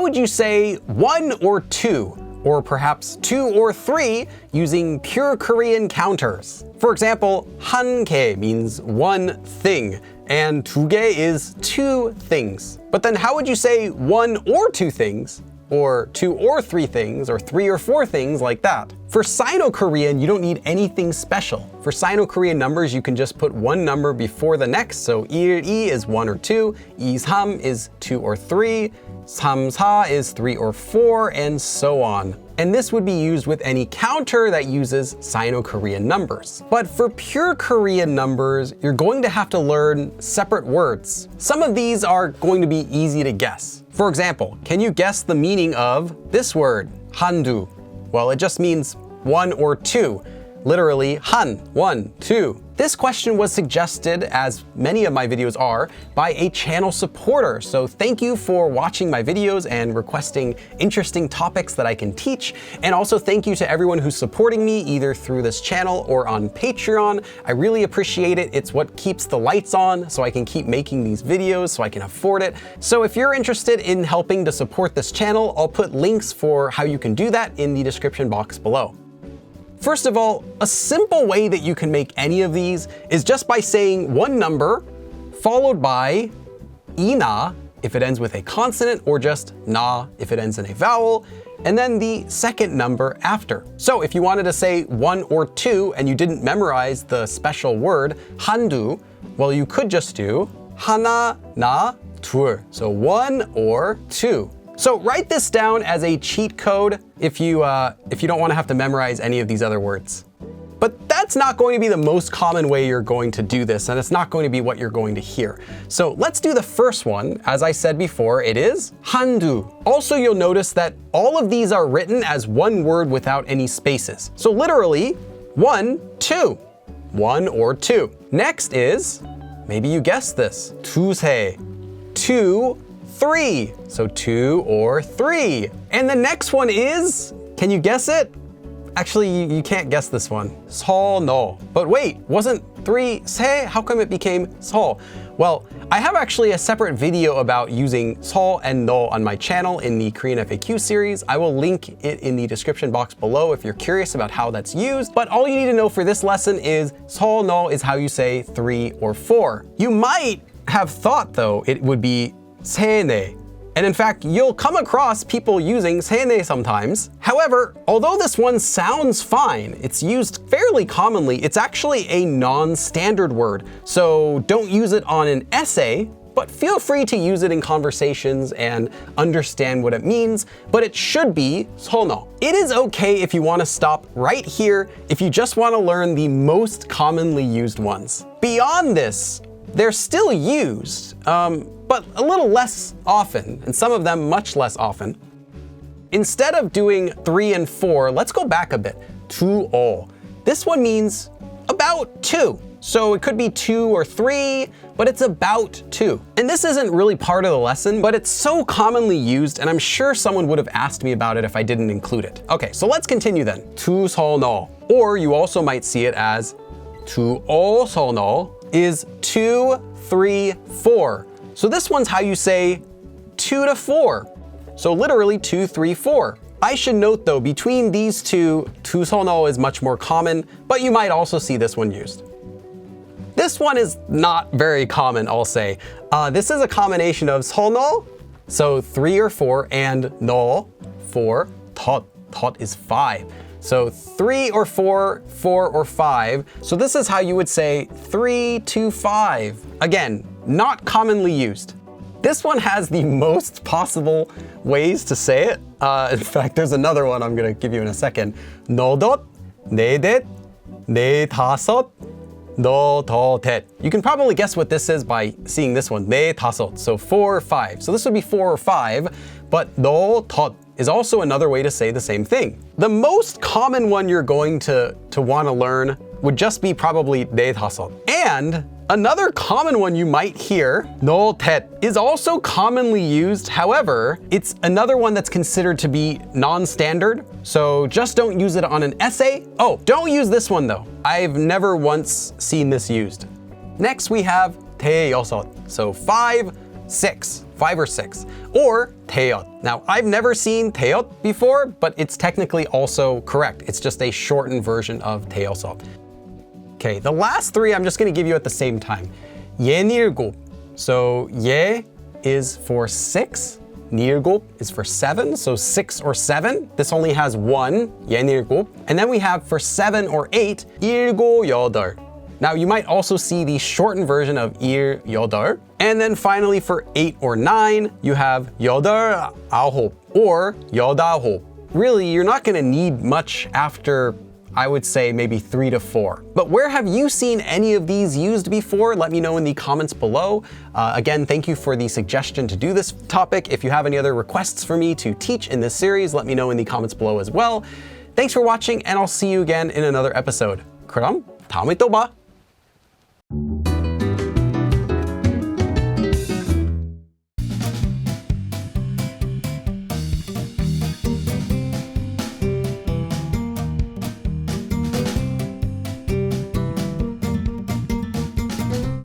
how would you say 1 or 2? Or perhaps 2 or 3 using pure Korean counters. For example, 한개 means one thing, and 두개 is 2 things. But then how would you say 1 or 2 things? Or 2 or 3 things, or 3 or 4 things like that. For Sino Korean, you don't need anything special. For Sino Korean numbers, you can just put one number before the next. So 1, 2 is 1 or 2, 2, 3 is 2 or 3, 3, 4 is 3 or 4, and so on. And this would be used with any counter that uses Sino Korean numbers. But for pure Korean numbers, you're going to have to learn separate words. Some of these are going to be easy to guess. For example, can you guess the meaning of this word, 한두? Well, it just means 1 or 2. Literally, han, 1, 2. This question was suggested, as many of my videos are, by a channel supporter. So thank you for watching my videos and requesting interesting topics that I can teach. And also thank you to everyone who's supporting me either through this channel or on Patreon. I really appreciate it. It's what keeps the lights on so I can keep making these videos so I can afford it. So if you're interested in helping to support this channel, I'll put links for how you can do that in the description box below. First of all, a simple way that you can make any of these is just by saying one number followed by ina if it ends with a consonant, or just na if it ends in a vowel, and then the second number after. So if you wanted to say 1 or 2 and you didn't memorize the special word 한두, well, you could just do 하나, 나, 둘. So 1 or 2. So write this down as a cheat code if you don't want to have to memorize any of these other words. But that's not going to be the most common way you're going to do this, and it's not going to be what you're going to hear. So let's do the first one. As I said before, it is 한두. Also, you'll notice that all of these are written as one word without any spaces. So literally, 1, 2. 1 or 2. Next is, maybe you guessed this, 두세. 2, 3. So 2 or 3. And the next one is, can you guess it? Actually, you can't guess this one. 서너. But wait, wasn't 3 세? How come it became 서? Well, I have actually a separate video about using 서 and 너 on my channel in the Korean FAQ series. I will link it in the description box below if you're curious about how that's used. But all you need to know for this lesson is 서, 너 is how you say 3 or 4. You might have thought, though, it would be 세네. And in fact, you'll come across people using 세네 sometimes. However, although this one sounds fine, it's used fairly commonly, it's actually a non-standard word. So don't use it on an essay, but feel free to use it in conversations and understand what it means, but it should be 서너. It is okay if you want to stop right here if you just want to learn the most commonly used ones. Beyond this, they're still used, but a little less often, and some of them much less often. Instead of doing 3 and 4, let's go back a bit. 두어. This one means about 2. So it could be 2 or 3, but it's about 2. And this isn't really part of the lesson, but it's so commonly used, and I'm sure someone would have asked me about it if I didn't include it. Okay, so let's continue then. 두서너. Or you also might see it as 두어서너 is 2, 3, 4. So this one's how you say 2 to 4. So literally 2, 3, 4. I should note though, between these two, 두서너 is much more common, but you might also see this one used. This one is not very common, I'll say. This is a combination of 서너, so 3 or 4, and 너, 4, 덧. 덧 is 5. So 3 or 4, 4 or 5. So this is how you would say 3 to 5. Again, not commonly used. This one has the most possible ways to say it. In fact, there's another one I'm gonna give you in a second. 너덧, 네댓, 네다섯, 너더댓. You can probably guess what this is by seeing this one, 네다섯, so 4 or 5. So this would be 4 or 5, but 너덧 is also another way to say the same thing. The most common one you're going to want to learn would just be probably 네다섯. And another common one you might hear, 너댓, is also commonly used. However, it's another one that's considered to be non-standard. So just don't use it on an essay. Oh, don't use this one though. I've never once seen this used. Next we have 대여섯. So 5, 6, 5 or 6. Or 대여. Now, I've never seen 대여 before, but it's technically also correct. It's just a shortened version of 대여섯. Okay, the last 3 I'm just going to give you at the same time. 예닐곱. So 예 is for 6. 일곱 is for 7, so 6 or 7. This only has 1, 예닐곱. And then we have for 7 or 8, 일곱 여덟. Now you might also see the shortened version of 일 여덟. And then finally for 8 or 9, you have 여덟 아홉 or 여다홉. Really, you're not going to need much after, I would say, maybe 3 to 4. But where have you seen any of these used before? Let me know in the comments below. Again, thank you for the suggestion to do this topic. If you have any other requests for me to teach in this series, let me know in the comments below as well. Thanks for watching, and I'll see you again in another episode. 그럼 다음에 또 봐.